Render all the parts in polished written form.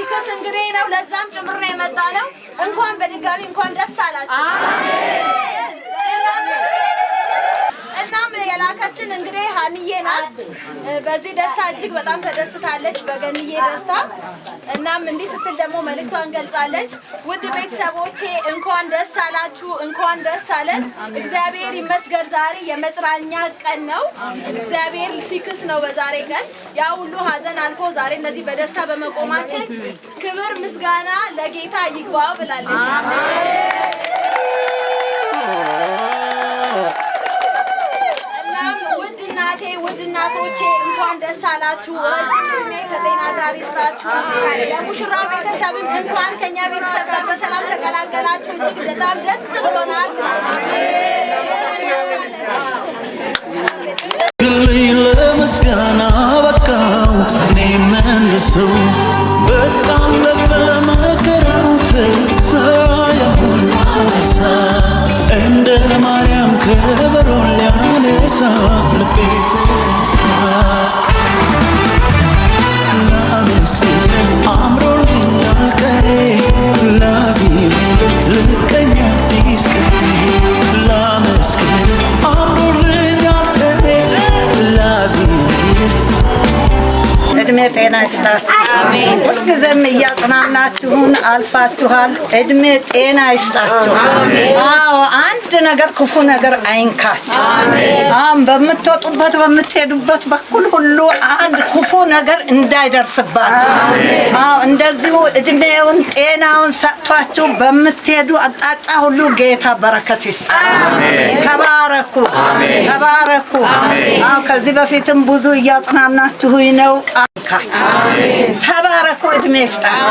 ሲከስ እንግዲህ ነው ለዛም ጭምር ነው የመጣ ነው እንኳን በድጋሚ እንኳን ደስ አላችሁ አሜን እናም የላካችን እንግዲህ ሀንዬ ናት በዚህ ደስታ እጅግ በጣም ተደስታለች በገንዬ ደስታ እናም እንዲህ ስትል ደግሞ መልእክቷን ገልጻለች ውድ ቤተሰቦቼ እንኳን ደስ አላችሁ እንኳን ደስ አለን እግዚአብሔር ይመስገን ዛሬ የመጽናኛ ቀን ነው እግዚአብሔር ሲክስ ነው በዛሬ ቀን ያ ሁሉ ሀዘን አልፎ ዛሬ እንደዚህ በደስታ በመቆማችን ክብር ምስጋና ለጌታ ይግባው ብላለች ውድ እናቶቼ እንኳን ደስ አላችሁ ረጅም ዕድሜ ከጤና ጋር ይስጣችሁ ለሙሽራ ቤተሰብም እንኳን ከኛ ቤተሰብ ጋር በሰላም ተቀላቀላችሁ እጅግ በጣም ደስ ብሎናል ለምስጋና በቃው እኔ መልሰው በጣም ለፈመከረው ተሳያሁን አሳ እንደ ማርያም ከበሮ ሊያነሳ ልቤ ተነሳ ላመስግን አምሮልኛል ቀኔ ላዚም ልቀኛ አዲስ ቀኔ ላመስግን አምሮልኛል ቀኔ ላዚም እድሜ ጤና ይስጣችሁ አሜን ሁልጊዜም እያጽናናችሁን አልፋችኋል እድሜ ጤና ይስጣችሁ አሜን አዎ አንድ ነገር ክፉ ነገር አይንካችሁ አሜን በመትወጡበት በመትሄዱበት በኩል ሁሉ አንድ ክፉ ነገር እንዳይደርስባችሁ አሜን አዎ እንደዚሁ እድሜውን ጤናውን ሰጥቷችሁ በመትሄዱ አጣጣ ሁሉ ጌታ በረከት ይስጣችሁ አሜን ተባረኩ አሜን ተባረኩ አሜን አዎ ከዚህ በፊትም ብዙ እያጽናናችሁኝ ነው አሜን ተባረኩ እድሜ ይስጣችሁ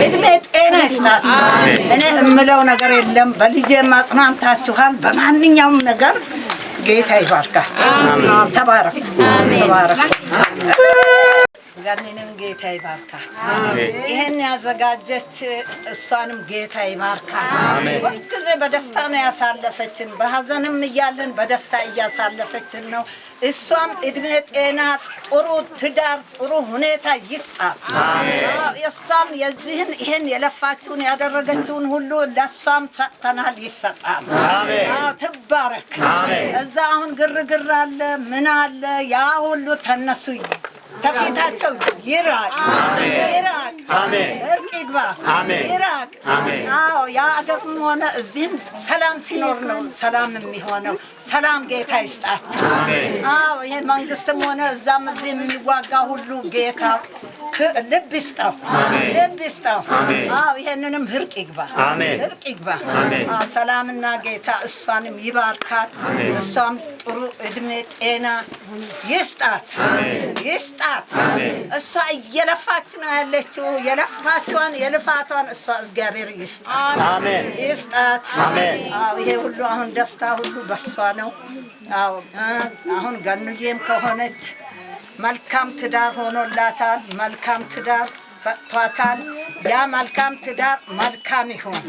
እድሜ ጤና ይስጣችሁ እኔ እምለው ነገር የለም በልጄ ማጽናንታችኋል በማንኛውም ነገር ጌታ ይባርካችሁ አሜን ተባረኩ ተባረኩ ጋርኔንም ጌታ ይባርካት አሜን ይሄን ያዘጋጀች እሷንም ጌታ ይባርካት አሜን ወክዘ በደስታ ነው ያሳለፈችን በሐዘንም እያለን በደስታ እያሳለፈችን ነው እሷም እድሜ ጤና ጥሩ ትዳር ጥሩ ሁኔታ ይስጣት አሜን እሷም የዚህን ይሄን የለፋችውን ያደረገችውን ሁሉ ለሷም ሰጥተናል ይሰጣል አሜን ትባረክ አሜን እዛ አሁን ግርግር አለ ምን አለ ያ ሁሉ ተነሱ ተፊታቸው ይራቅ ይራቅ አሜን እርቅ ይግባ አሜን ይራቅ አሜን አዎ ያ አገርም ሆነ እዚህም ሰላም ሲኖር ነው ሰላም የሚሆነው ሰላም ጌታ ይስጣቸው አሜን አዎ ይሄ መንግስትም ሆነ እዛም እዚህም የሚዋጋ ሁሉ ጌታ ልብ ይስጣው ልብ ይስጣው አዎ ይሄንንም እርቅ ይግባ አሜን እርቅ ይግባ አሜን ሰላምና ጌታ እሷንም ይባርካት እሷም ጥሩ እድሜ ጤና ይስጣት ይስጣት እሷ እየለፋች ነው ያለችው የለፋቿን የልፋቷን እሷ እግዚአብሔር ይስጣት አሜን ይስጣት አሜን አዎ ይሄ ሁሉ አሁን ደስታ ሁሉ በሷ ነው አዎ አሁን ገንዬም ከሆነች መልካም ትዳር ሆኖላታል መልካም ትዳር ሰጥቷታል ያ መልካም ትዳር መልካም ይሁን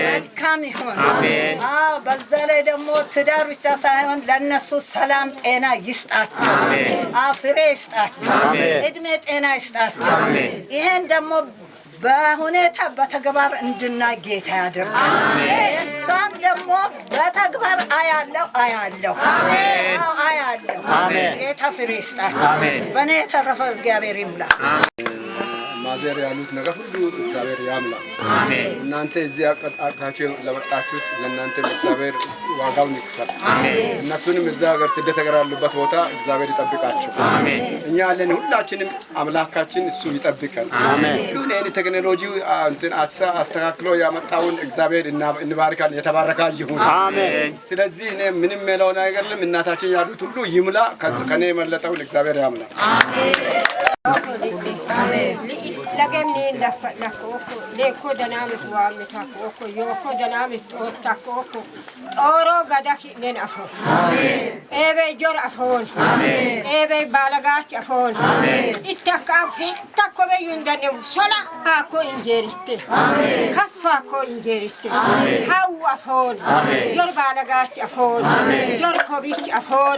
መልካም ይሁን አሜን አዎ በዛ ላይ ደግሞ ትዳር ብቻ ሳይሆን ለነሱ ሰላም ጤና ይስጣቸው አሜን ፍሬ ይስጣቸው አሜን እድሜ ጤና ይስጣቸው አሜን ይሄን ደግሞ በሁኔታ በተግባር እንድናይ ጌታ ያድርገን አሜን እሷም ደግሞ በተግባር አያለው አሜን አያለው አሜን ጌታ ፍሬ ይስጣቸው አሜን በእኔ የተረፈ እግዚአብሔር ይምላ ማዘር ያሉት ነገር ሁሉ እግዚአብሔር ያምላ አሜን እናንተ እዚህ አቃታችሁ ለመጣችሁት ለእናንተ እግዚአብሔር ዋጋውን ይክፈል አሜን እነሱንም እዛ ሀገር ስደት ሀገር ያሉበት ቦታ እግዚአብሔር ይጠብቃቸው አሜን እኛ ያለን ሁላችንም አምላካችን እሱ ይጠብቀን አሜን ይሄን ቴክኖሎጂ እንትን አስተካክሎ ያመጣውን እግዚአብሔር እንባርካለን የተባረከ ይሁን አሜን ስለዚህ እኔ ምንም የለው ነገር የለም እናታችን ያሉት ሁሉ ይምላ ከኔ የመለጠው እግዚአብሔር ያምላ አሜን لكني لكوكو ليكو دنامس وامي تاكوكو يوكو دنامس تاكوكو أورو غداك من أفون إيه جور أفون إيه بالغاك أفون إتكام في تكو بيندنيم سلا هاكو إنجريت كفا كو إنجريت هاو أفون جور بالغاك أفون جور كوبيك أفون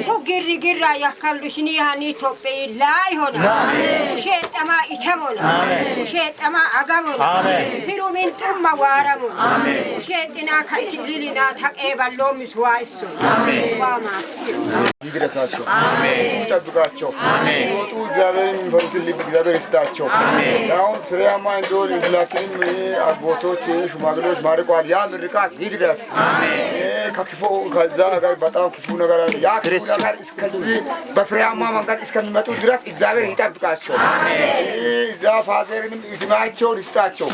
كو جري جرا يكالوشني هني توبي لا يهون شيء أما إتمون ሼጠማ አጋሙ ፊሩሚን ጡማ ዋረሙ ሼጥና ከእስሊልና ተቀበሎ ምስዋይሱ ዋማ ይድረሳቸው ይጠብቃቸው ይወጡ እግዚአብሔርን የሚፈሩትን ልብ እግዚአብሔር ይስጣቸው። አሁን ፍሬያማ እንዲሆን ሁላችንም አጎቶች ሽማግሌዎች ማርቋል። ያ ምርቃት ይድረስ። ከክፉ ከዛ ጋር በጣም ክፉ ነገር አለ። ያ ክፉ ነገር እስከዚህ በፍሬያማ መንገድ እስከሚመጡ ድረስ እግዚአብሔር ይጠብቃቸው። እዛ ፋዘርንም እድሜያቸውን ይስጣቸው።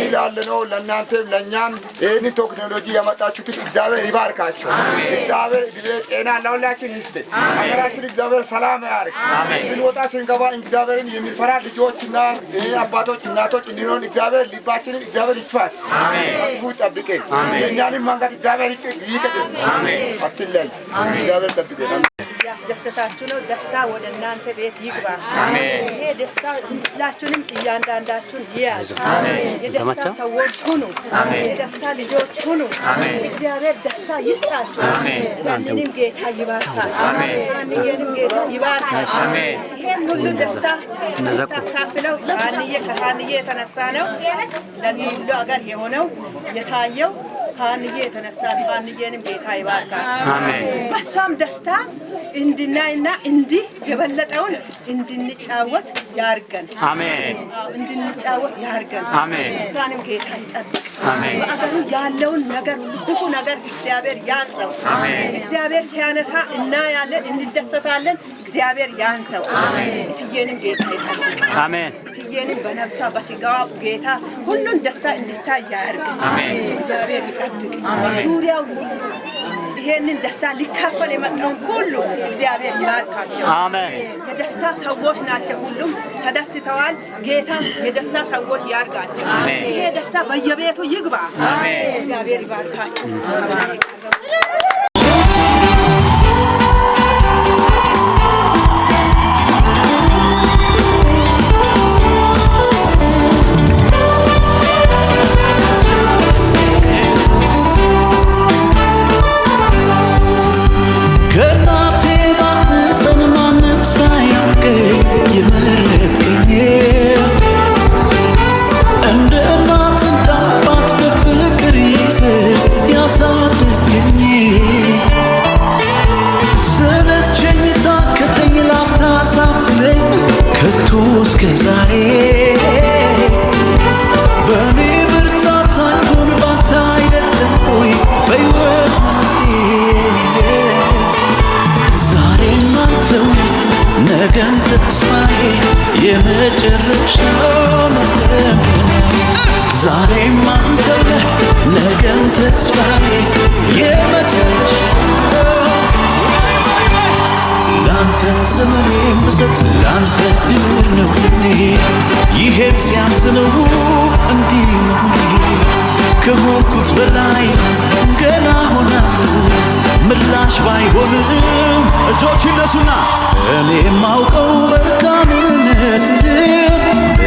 ይላለነው ለእናንተም ለእኛም ይህንን ቴክኖሎጂ ያመጣችሁት እግዚአብሔር ይባርካቸው። እግዚአብሔር እድሜ ጤና ለሁላችን ይስጥ። ሀገራችን እግዚአብሔር ሰላም ያርግ። ስንወጣ ስንገባ እግዚአብሔርን የሚፈራ ልጆችና አባቶች እናቶች እንዲሆን እግዚአብሔር ልባችንን እግዚአብሔር ይክፈት። ክፉ ይጠብቀን። የእኛንም መንገድ እግዚአብሔር ይቅደም። አትለይ። እግዚአብሔር ጠብቀን። ያስደሰታችሁ ነው። ደስታ ወደ እናንተ ቤት ይግባ። ይሄ ደስታ ሁላችሁንም እያንዳንዳችሁን ይያዝ። የደስታ ሰዎች ሁኑ። የደስታ ልጆች ሁኑ። እግዚአብሔር ደስታ ይስጣችሁ። ያንንም ጌታ ይባርካችሁ። ያንንም ጌታ ይባርካችሁ። ይሄን ሁሉ ደስታ ተካፍለው ከሀንዬ የተነሳ ነው ለዚህ ሁሉ አገር የሆነው የታየው ከሀንዬ የተነሳ ነው። ሀንዬንም ጌታ ይባርካል። በሷም ደስታ እንድናይና እንዲህ የበለጠውን እንድንጫወት ያርገን። አሜን። እንድንጫወት ያርገን። አሜን። እሷንም ጌታ ይጠብቅ። አሜን። በአገሩ ያለውን ነገር ክፉ ነገር እግዚአብሔር ያንሰው። አሜን። እግዚአብሔር ሲያነሳ እናያለን፣ እንደሰታለን። እግዚአብሔር ያንሰው። አሜን። እትዬንም ጌታ ይጠብቅ። አሜን። እትዬንም በነፍሷ በስጋዋ ጌታ ሁሉን ደስታ እንድታይ ያርግ። አሜን። እግዚአብሔር ይጠብቅ። ዙሪያው ሁሉ ይሄንን ደስታ ሊካፈል የመጣውን ሁሉ እግዚአብሔር ይባርካቸው። አሜን። የደስታ ሰዎች ናቸው። ሁሉም ተደስተዋል። ጌታ የደስታ ሰዎች ያርጋቸው። አሜን። ይሄ ደስታ በየቤቱ ይግባ። አሜን። እግዚአብሔር ይባርካቸው። አሜን። እስከዛሬ በእኔ ብርታት ሳይሆን ባንተ አይደለም ወይ በሕይወት መኖሬ ዛሬም አንተው ነገም ተስፋዬ የመጨረሻው ነገም ዛሬም አንተው ነገም ተስፋዬ የመጨረሻው ላንተ ዘመኔ ምሰጥ ላንተ ድምር ነው እኔ ይሄም ሲያንስ ነው እንዲህ መሆኔ ከሆንኩት በላይ ገና ሆናለሁ ምላሽ ባይሆንም እጆች ይነሱና እኔ የማውቀው መልካምነትህን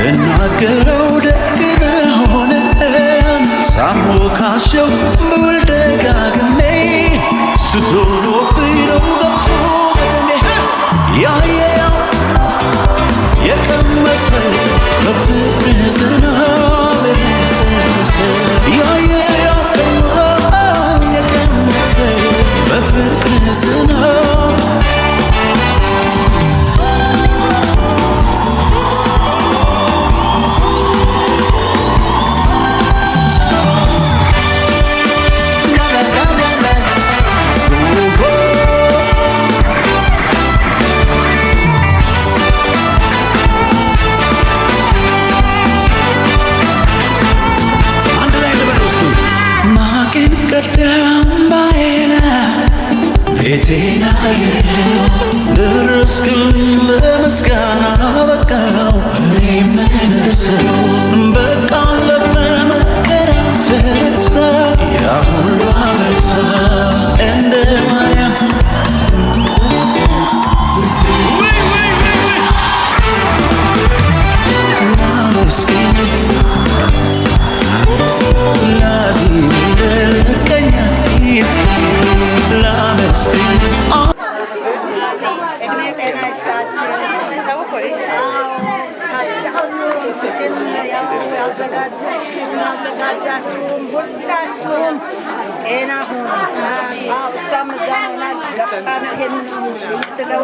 እናገረው ደግ መሆንህን ሳሞካሸው ብውል ደጋግሜ ሱስ ሆኖብኝ ነው ገብቶ ያየው የቀመሰ በፍቅር ዝናብ የረሰረሰ ያየው የቀመሰ በፍቅር ዝናብ ቤቴና ደረስክልኝ ለምስጋና በቃው እኔም መለሰው በቃ አለፈ መከራው ተረሳ ያ ሁሉ አበሳ እንደ ማርያም ላመስግን ላዚም ልቀኛ ይስክ ላመስግን እድሜ ጤና ይስጣችሁ። አዘጋጃችሁም ሁላችሁም ጤና ሁኑ። እሷም እዛ ሆና ለፍታ ነው ይሄንን የምትለው።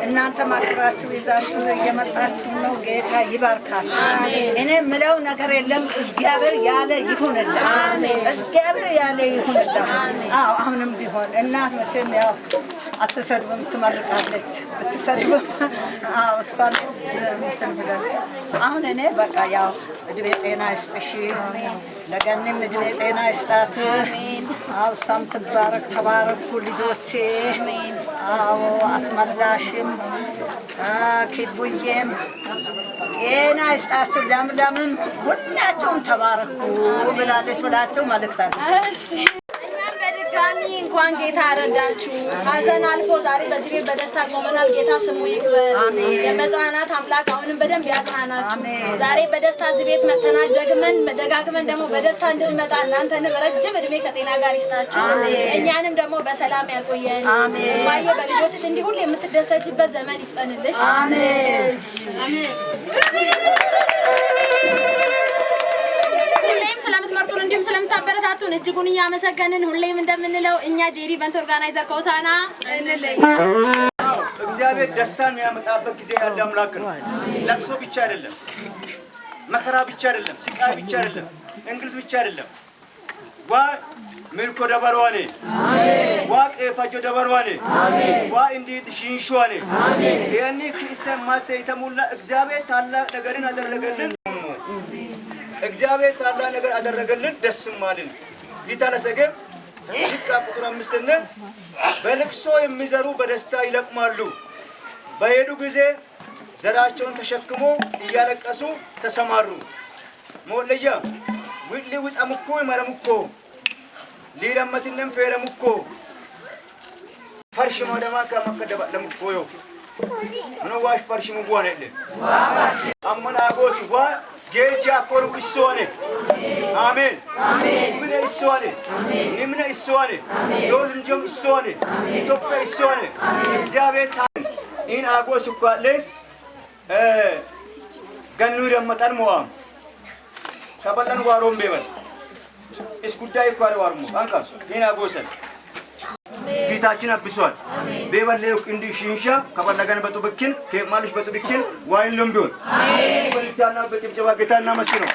እናንተ ማክራችሁ ይዛችሁ እየመጣችሁ ነው። ጌታ ይባርካችሁ። እኔ ምለው ነገር የለም። እግዚአብሔር ያለ ይሁንልህ። እግዚአብሔር ያለ ይሁንልህ። አሁንም ቢሆን እናት መቼም ያው አትሰድብም፣ ትመርቃለች። ብትሰድብም እሷን እንትን ብለን አሁን እኔ በቃ ያው እድሜ ጤና ይስጥሽ፣ ለገኒም እድሜ ጤና ይስጣት። እሷም ትባረክ። ተባረኩ ልጆቼ። አስመላሽም ኪቡዬም ጤና ይስጣችሁ። ለምለምም ሁላችሁም ተባረኩ ብላለች ብላችሁ መልእክት አለች። በድጋሚ እንኳን ጌታ ረዳችሁ። ሀዘን አልፎ ዛሬ በዚህ ቤት በደስታ ቆመናል። ጌታ ስሙ ይክበር። የመጽናናት አምላክ አሁንም በደንብ ያጽናናችሁ። ዛሬ በደስታ እዚህ ቤት መተናል። ደጋግመን ደግሞ በደስታ እንድንመጣ እናንተንም ረጅም እድሜ ከጤና ጋር ይስጣችሁ። እኛንም ደግሞ በሰላም ያቆየን። ማየ በልጆችሽ እንዲህ ሁሉ የምትደሰችበት ዘመን ይፍጠንልሽ። አሜን። ስለምትመርጡን እንዲሁም ስለምታበረታቱን እጅጉን እያመሰገንን ሁሌም እንደምንለው እኛ ጄሪ ኢቨንት ኦርጋናይዘር ከሆሳዕና እንለይ። እግዚአብሔር ደስታን የሚያመጣበት ጊዜ ያለ አምላክ ነው። ለቅሶ ብቻ አይደለም፣ መከራ ብቻ አይደለም፣ ስቃይ ብቻ አይደለም፣ እንግልት ብቻ አይደለም። ዋ ምርኮ ደበርዋኔ ዋ ቀፋጆ ደበርዋኔ ዋ እንዲ ሽንሽዋኔ ያኒ ክሰማተ የተሞላ እግዚአብሔር ታላቅ ነገርን አደረገልን። እግዚአብሔር ታላቅ ነገር አደረገልን። ደስም አለን። ይታለሰገ ይጥቃ ቁጥር 5 በልቅሶ የሚዘሩ በደስታ ይለቅማሉ። በሄዱ ጊዜ ዘራቸውን ተሸክሞ እያለቀሱ ተሰማሩ። ሞለያ ውሊ ውጣምኮ ይመረምኮ ሊረመትንም ፈረምኮ ፈርሽ ማደማ ከመከደባ ለምኮዮ ምነው ዋሽ ፈርሽ ሙዋነለ አመና ጎሲ ዋ ጌጃ ኮሩ ይሶኔ አሜን አሜን ምን ይሶኔ ምን ይሶኔ ዶልንጆም ይሶኔ ኢትዮጵያ ይሶኔ እግዚአብሔር ታን ኢን አጎስ ኳሌስ ገኑ ደመጣን ሞአም ከበጠን ዋሮም ቤበል እስ ጉዳይ ኳል ዋርሙ አንካ ኢን አጎሰን ፊታችን አብሷል። ቤበሌው እንዲ ሽንሻ ከበለገን በጡብክን ከማልሽ በጡብክን ዋይሎም ቢሆን አሜን። በልታና በጭብጨባ ጌታና መስግነው።